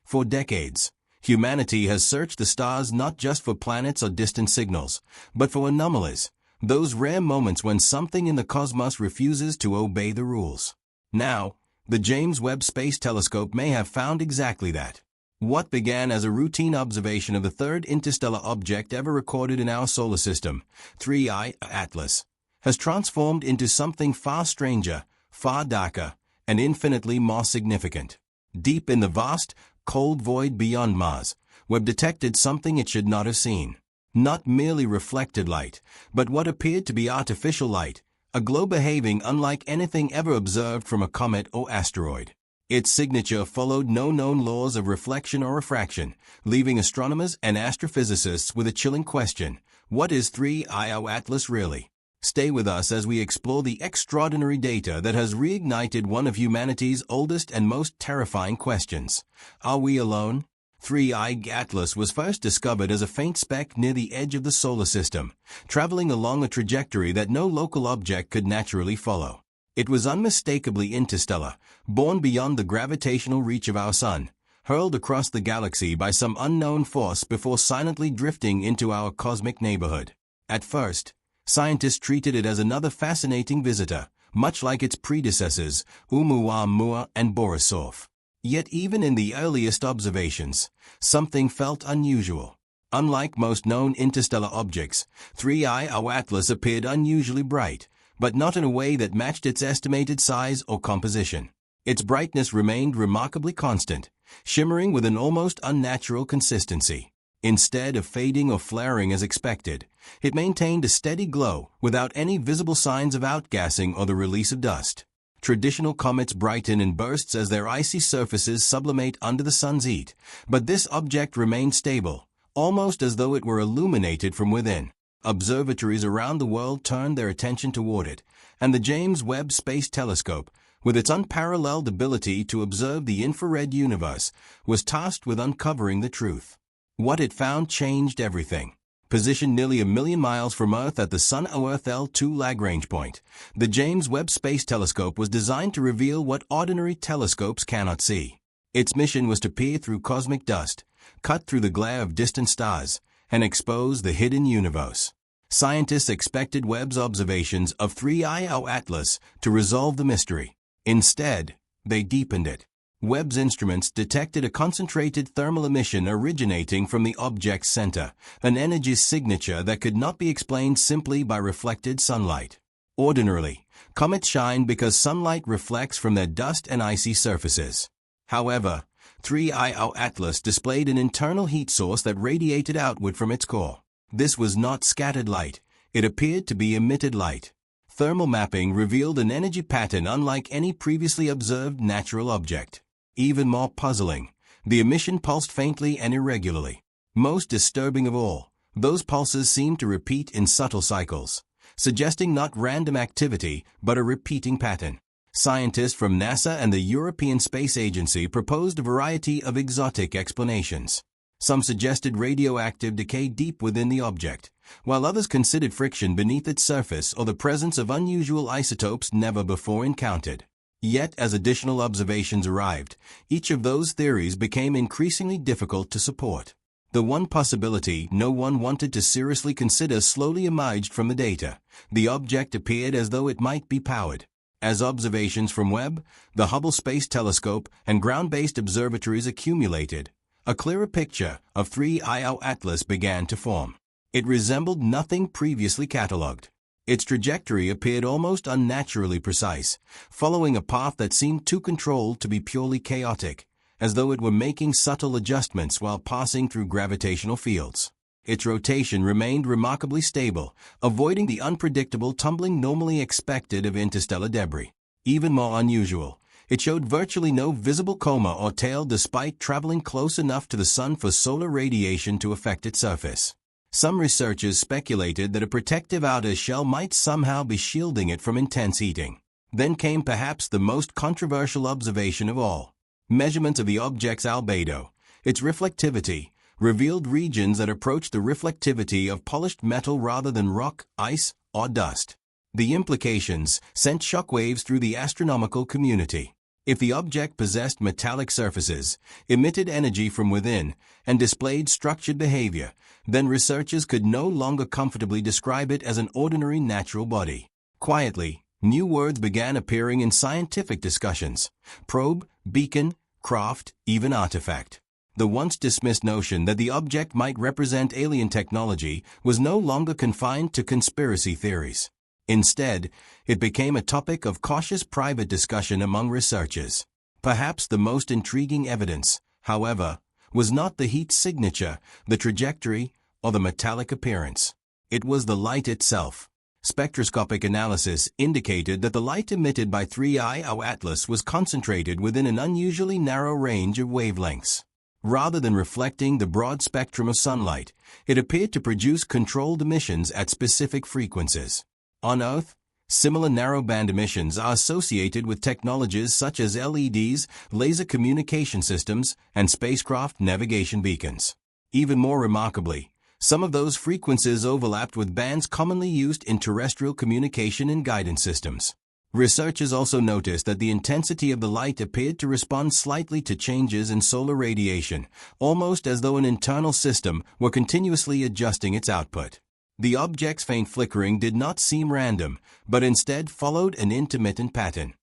For decades, humanity has searched the stars not just for planets or distant signals, but for anomalies, those rare moments when something in the cosmos refuses to obey the rules. Now, the James Webb Space Telescope may have found exactly that. What began as a routine observation of the third interstellar object ever recorded in our solar system, 3I Atlas, has transformed into something far stranger, far darker, and infinitely more significant. Deep in the vast, cold void beyond Mars, Webb detected something it should not have seen. Not merely reflected light, but what appeared to be artificial light, a glow behaving unlike anything ever observed from a comet or asteroid. Its signature followed no known laws of reflection or refraction, leaving astronomers and astrophysicists with a chilling question: what is 3I Atlas really? Stay with us as we explore the extraordinary data that has reignited one of humanity's oldest and most terrifying questions. Are we alone? 3I Atlas was first discovered as a faint speck near the edge of the solar system, traveling along a trajectory that no local object could naturally follow. It was unmistakably interstellar, born beyond the gravitational reach of our Sun, hurled across the galaxy by some unknown force before silently drifting into our cosmic neighborhood. At first, scientists treated it as another fascinating visitor, much like its predecessors, Oumuamua and Borisov. Yet even in the earliest observations, something felt unusual. Unlike most known interstellar objects, 3I Atlas appeared unusually bright, but not in a way that matched its estimated size or composition. Its brightness remained remarkably constant, shimmering with an almost unnatural consistency. Instead of fading or flaring as expected, it maintained a steady glow without any visible signs of outgassing or the release of dust. Traditional comets brighten in bursts as their icy surfaces sublimate under the sun's heat, but this object remained stable, almost as though it were illuminated from within. Observatories around the world turned their attention toward it, and the James Webb Space Telescope, with its unparalleled ability to observe the infrared universe, was tasked with uncovering the truth. What it found changed everything. Positioned nearly 1 million miles from Earth at the Sun-Earth L2 Lagrange point, the James Webb Space Telescope was designed to reveal what ordinary telescopes cannot see. Its mission was to peer through cosmic dust, cut through the glare of distant stars, and expose the hidden universe. Scientists expected Webb's observations of 3I Atlas to resolve the mystery. Instead, they deepened it. Webb's instruments detected a concentrated thermal emission originating from the object's center, an energy signature that could not be explained simply by reflected sunlight. Ordinarily, comets shine because sunlight reflects from their dust and icy surfaces. However, 3I Atlas displayed an internal heat source that radiated outward from its core. This was not scattered light, it appeared to be emitted light. Thermal mapping revealed an energy pattern unlike any previously observed natural object. Even more puzzling, the emission pulsed faintly and irregularly. Most disturbing of all, those pulses seemed to repeat in subtle cycles, suggesting not random activity but a repeating pattern. Scientists from NASA and the European Space Agency proposed a variety of exotic explanations. Some suggested radioactive decay deep within the object, while others considered friction beneath its surface or the presence of unusual isotopes never before encountered. Yet, as additional observations arrived, each of those theories became increasingly difficult to support. The one possibility no one wanted to seriously consider slowly emerged from the data. The object appeared as though it might be powered. As observations from Webb, the Hubble Space Telescope, and ground-based observatories accumulated, a clearer picture of 3I Atlas began to form. It resembled nothing previously catalogued. Its trajectory appeared almost unnaturally precise, following a path that seemed too controlled to be purely chaotic, as though it were making subtle adjustments while passing through gravitational fields. Its rotation remained remarkably stable, avoiding the unpredictable tumbling normally expected of interstellar debris. Even more unusual, it showed virtually no visible coma or tail despite traveling close enough to the sun for solar radiation to affect its surface. Some researchers speculated that a protective outer shell might somehow be shielding it from intense heating. Then came perhaps the most controversial observation of all. Measurements of the object's albedo, its reflectivity, revealed regions that approached the reflectivity of polished metal rather than rock, ice, or dust. The implications sent shockwaves through the astronomical community. If the object possessed metallic surfaces, emitted energy from within, and displayed structured behavior, then researchers could no longer comfortably describe it as an ordinary natural body. Quietly, new words began appearing in scientific discussions: probe, beacon, craft, even artifact. The once dismissed notion that the object might represent alien technology was no longer confined to conspiracy theories. Instead, it became a topic of cautious private discussion among researchers. Perhaps the most intriguing evidence, however, was not the heat signature, the trajectory, or the metallic appearance. It was the light itself. Spectroscopic analysis indicated that the light emitted by 3I Atlas was concentrated within an unusually narrow range of wavelengths. Rather than reflecting the broad spectrum of sunlight, it appeared to produce controlled emissions at specific frequencies. On Earth, similar narrowband emissions are associated with technologies such as LEDs, laser communication systems, and spacecraft navigation beacons. Even more remarkably, some of those frequencies overlapped with bands commonly used in terrestrial communication and guidance systems. Researchers also noticed that the intensity of the light appeared to respond slightly to changes in solar radiation, almost as though an internal system were continuously adjusting its output. The object's faint flickering did not seem random, but instead followed an intermittent pattern.